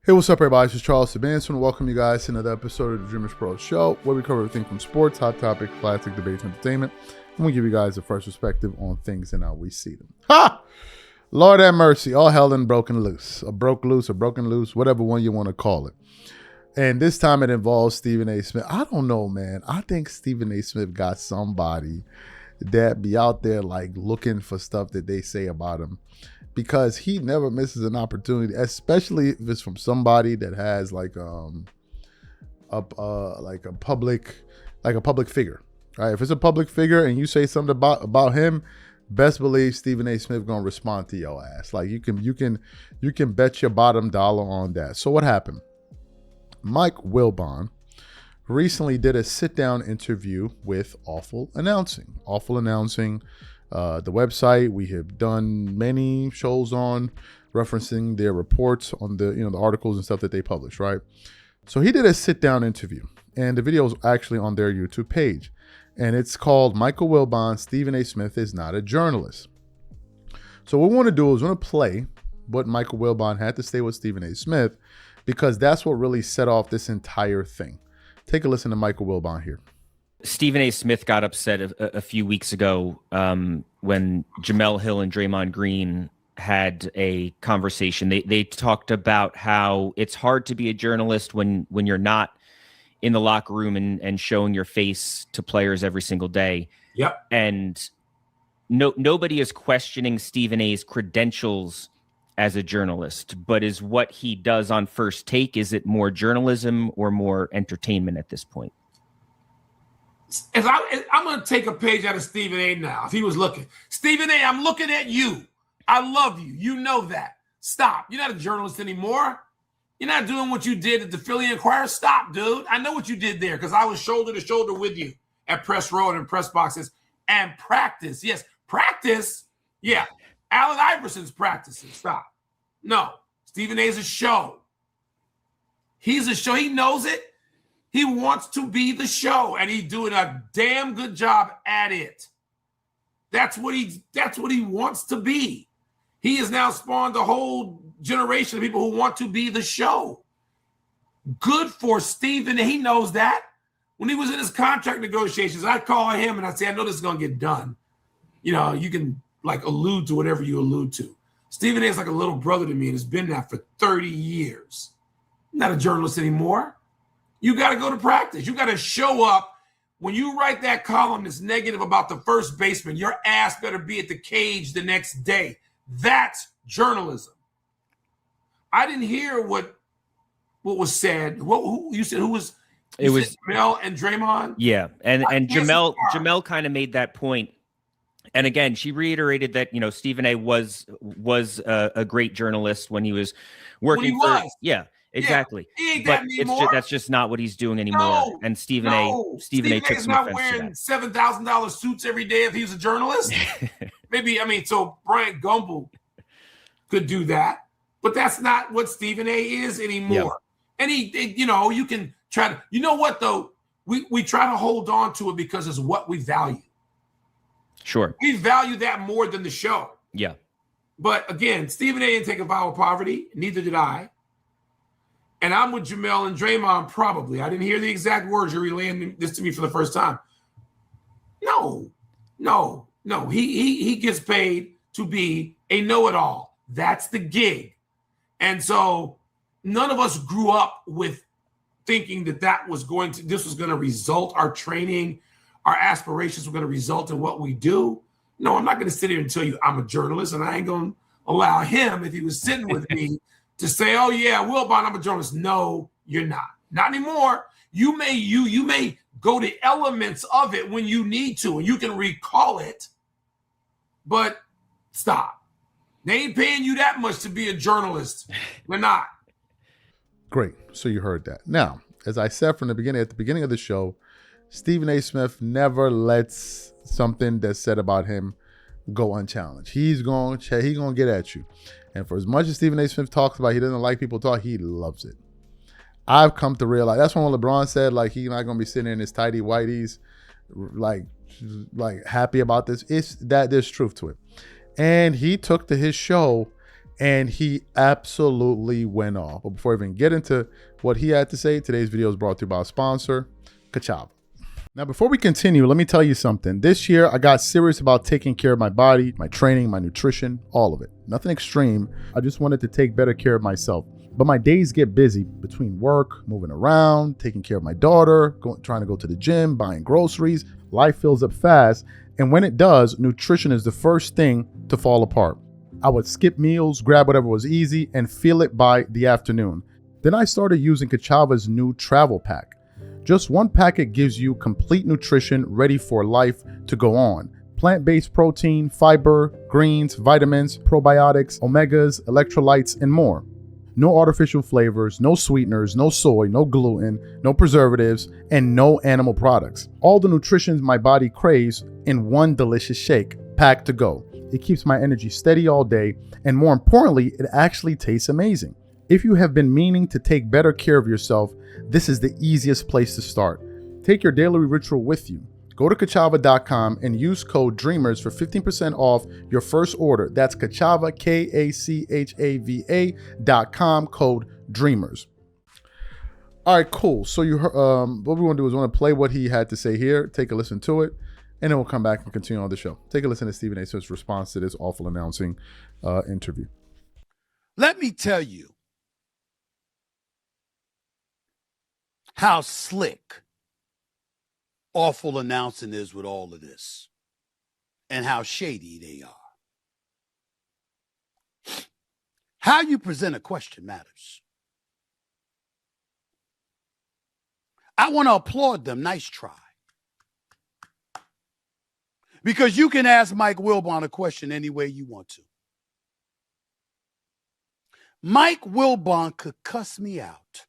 Hey, what's up, everybody? This is Charles Sabans, and welcome you guys to another episode of the DREAMERSPRO show, where we cover everything from sports, hot topics, classic debates, entertainment, and we give you guys a fresh perspective on things and how we see them. Ha! Lord have mercy, all hell and broken loose, or broke loose, or broken loose, whatever one you want to call it. And this time it involves Stephen A. Smith. I don't know, man. I think Stephen A. Smith got somebody that be out there like looking for stuff that they say about him, because he never misses an opportunity, especially if it's from somebody that has like a public figure, right? If it's a public figure and you say something about him, best believe Stephen A. Smith gonna respond to your ass. Like you can bet your bottom dollar on that. So what happened? Mike Wilbon recently did a sit-down interview with Awful Announcing. The website we have done many shows on, referencing their reports on the articles and stuff that they publish, right? So he did a sit-down interview, and the video is actually on their YouTube page, and it's called Michael Wilbon, Stephen A. Smith is not a journalist. So what we want to do is we want to play what Michael Wilbon had to say with Stephen A. Smith, because that's what really set off this entire thing. Take a listen to Michael Wilbon here. Stephen A. Smith got upset a few weeks ago when Jamel Hill and Draymond Green had a conversation. They talked about how it's hard to be a journalist when you're not in the locker room and showing your face to players every single day. Yep. And nobody is questioning Stephen A.'s credentials as a journalist, but is what he does on First Take, is it more journalism or more entertainment at this point? I'm going to take a page out of Stephen A. now. If he was looking, Stephen A., I'm looking at you. I love you. You know that. Stop. You're not a journalist anymore. You're not doing what you did at the Philly Inquirer. Stop, dude. I know what you did there because I was shoulder to shoulder with you at press row and in press boxes and practice. Yes, practice. Yeah. Allen Iverson's practicing. Stop. No. Stephen A.'s a show. He's a show. He knows it. He wants to be the show, and he's doing a damn good job at it. That's what he wants to be. He has now spawned a whole generation of people who want to be the show. Good for Stephen. He knows that. When he was in his contract negotiations, I'd call him and I'd say, I know this is going to get done. You can like allude to whatever you allude to. Stephen A. is like a little brother to me and has been that for 30 years. I'm not a journalist anymore. You got to go to practice. You got to show up. When you write that column that's negative about the first baseman, your ass better be at the cage the next day. That's journalism. I didn't hear what was said. Who you said? Who was? It was Jamel and Draymond. Yeah, and Jamel kind of made that point. And again, she reiterated that Stephen A. was a great journalist when he was working for. Yeah. Exactly, yeah, but that's just not what he's doing anymore. No, and Stephen A. took some offense wearing $7,000 suits every day if he was a journalist. Maybe so Bryant Gumbel could do that, but that's not what Stephen A. is anymore. Yep. And you can try to. You know what though? We try to hold on to it because it's what we value. Sure, we value that more than the show. Yeah, but again, Stephen A. didn't take a vow of poverty. Neither did I. And I'm with Jamel and Draymond probably. I didn't hear the exact words. You're relaying this to me for the first time. No. He gets paid to be a know-it-all. That's the gig. And so none of us grew up with thinking this was going to result, our training, our aspirations were going to result in what we do. No, I'm not going to sit here and tell you I'm a journalist, and I ain't going to allow him, if he was sitting with me, to say, oh yeah, Wilbon, I'm a journalist. No, you're not. Not anymore. You may go to elements of it when you need to, and you can recall it, but stop. They ain't paying you that much to be a journalist. They're not. Great. So you heard that. Now, as I said from the beginning, at the beginning of the show, Stephen A. Smith never lets something that's said about him go unchallenged. He's going to get at you. And for as much as Stephen A. Smith talks about he doesn't like people talk, he loves it. I've come to realize that's when LeBron said like he's not going to be sitting in his tidy whities like happy about this. It's that there's truth to it. And he took to his show And he absolutely went off. But before I even get into what he had to say, today's video is brought to you by a sponsor, Kachava. Now, before we continue, let me tell you something. This year, I got serious about taking care of my body, my training, my nutrition, all of it. Nothing extreme. I just wanted to take better care of myself. But my days get busy between work, moving around, taking care of my daughter, trying to go to the gym, buying groceries. Life fills up fast. And when it does, nutrition is the first thing to fall apart. I would skip meals, grab whatever was easy, and feel it by the afternoon. Then I started using Kachava's new travel pack. Just one packet gives you complete nutrition ready for life to go on. Plant-based protein, fiber, greens, vitamins, probiotics, omegas, electrolytes, and more. No artificial flavors, no sweeteners, no soy, no gluten, no preservatives, and no animal products. All the nutrition my body craves in one delicious shake, packed to go. It keeps my energy steady all day, and more importantly, it actually tastes amazing. If you have been meaning to take better care of yourself, this is the easiest place to start. Take your daily ritual with you. Go to Kachava.com and use code DREAMERS for 15% off your first order. That's Kachava, Kachava.com, code DREAMERS. All right, cool. So you heard, what we want to do is we want to play what he had to say here, take a listen to it, and then we'll come back and continue on the show. Take a listen to Stephen A. Smith's response to this awful announcing interview. Let me tell you how slick awful announcing is with all of this and how shady they are. How you present a question matters. I want to applaud them. Nice try. Because you can ask Mike Wilbon a question any way you want to. Mike Wilbon could cuss me out,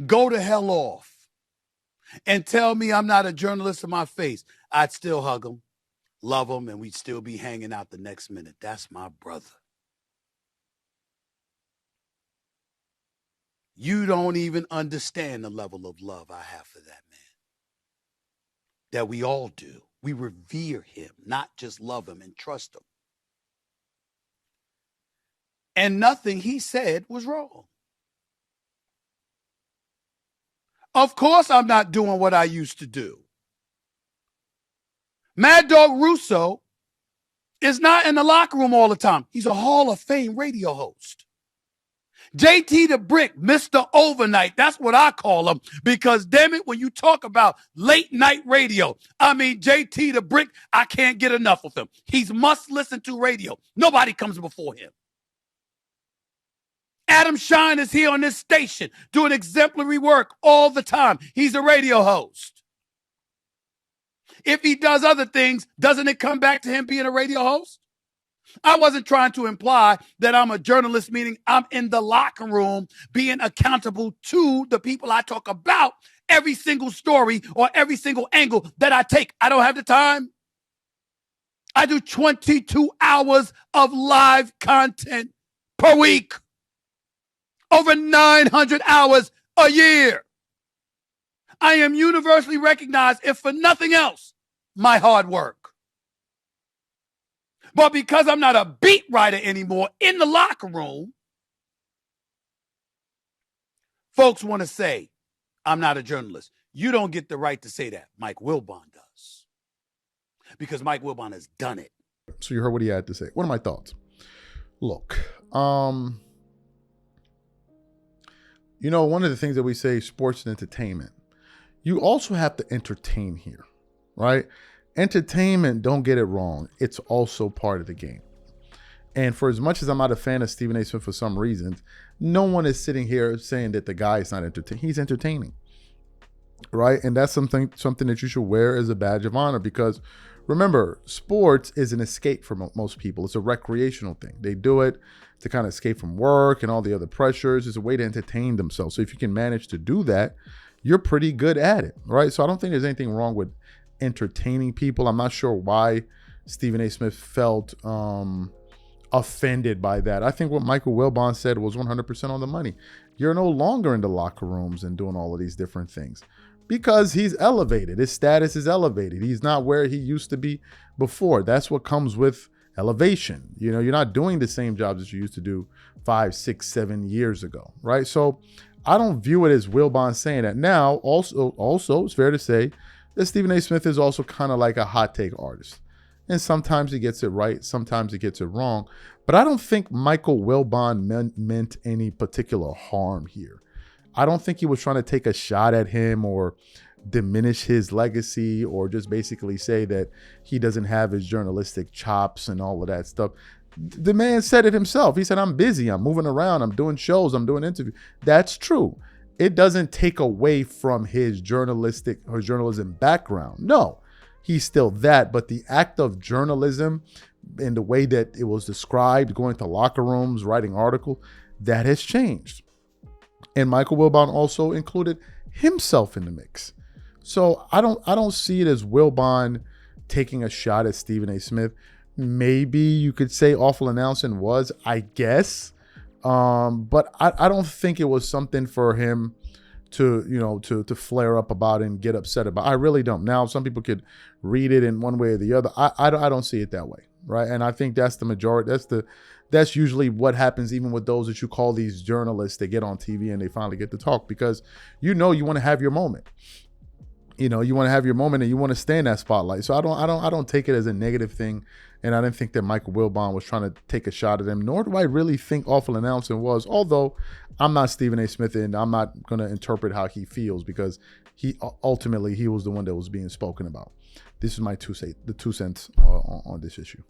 go to hell off, and tell me I'm not a journalist in my face. I'd still hug him, love him, and we'd still be hanging out the next minute. That's my brother. You don't even understand the level of love I have for that man. That we all do. We revere him, not just love him and trust him. And nothing he said was wrong. Of course, I'm not doing what I used to do. Mad Dog Russo is not in the locker room all the time. He's a Hall of Fame radio host. JT the Brick, Mr. Overnight. That's what I call him because, damn it, when you talk about late night radio, I mean, JT the Brick, I can't get enough of him. He's must listen to radio. Nobody comes before him. Adam Shine is here on this station doing exemplary work all the time. He's a radio host. If he does other things, doesn't it come back to him being a radio host? I wasn't trying to imply that I'm a journalist, meaning I'm in the locker room being accountable to the people I talk about every single story or every single angle that I take. I don't have the time. I do 22 hours of live content per week. Over 900 hours a year. I am universally recognized, if for nothing else, my hard work. But because I'm not a beat writer anymore in the locker room, folks want to say I'm not a journalist. You don't get the right to say that. Mike Wilbon does. Because Mike Wilbon has done it. So you heard what he had to say. What are my thoughts? Look, you know, one of the things that we say, sports and entertainment, you also have to entertain here, right? Entertainment, don't get it wrong. It's also part of the game. And for as much as I'm not a fan of Stephen A. Smith for some reasons, no one is sitting here saying that the guy is not entertaining. He's entertaining, right? And that's something that you should wear as a badge of honor because remember, sports is an escape for most people. It's a recreational thing. They do it to kind of escape from work and all the other pressures. It's a way to entertain themselves. So if you can manage to do that, you're pretty good at it, right? So I don't think there's anything wrong with entertaining people. I'm not sure why Stephen A. Smith felt offended by that. I think what Michael Wilbon said was 100% on the money. You're no longer in the locker rooms and doing all of these different things because he's elevated. His status is elevated. He's not where he used to be before. That's what comes with elevation. You know, you're not doing the same jobs that you used to do 5, 6, 7 years ago, right? So I don't view it as Wilbon saying that. Now, also, it's fair to say that Stephen A. Smith is also kind of like a hot take artist. And sometimes he gets it right, sometimes he gets it wrong. But I don't think Michael Wilbon meant any particular harm here. I don't think he was trying to take a shot at him or diminish his legacy or just basically say that he doesn't have his journalistic chops and all of that stuff. The man said it himself. He said, I'm busy, I'm moving around, I'm doing shows, I'm doing interviews. That's true. It doesn't take away from his journalism background. No, he's still that. But the act of journalism in the way that it was described, going to locker rooms, writing articles, that has changed. And Michael Wilbon also included himself in the mix. So I don't see it as Wilbon taking a shot at Stephen A. Smith. Maybe you could say awful announcing was, I guess. But I don't think it was something for him to flare up about and get upset about. I really don't. Now, some people could read it in one way or the other. I don't see it that way, right? And I think that's the majority. That's usually what happens even with those that you call these journalists. They get on TV and they finally get to talk because you want to have your moment. You want to have your moment and you want to stay in that spotlight. So I don't take it as a negative thing. And I didn't think that Michael Wilbon was trying to take a shot at him, nor do I really think awful announcing was, although I'm not Stephen A. Smith and I'm not going to interpret how he feels because he ultimately was the one that was being spoken about. This is my 2 cents on this issue.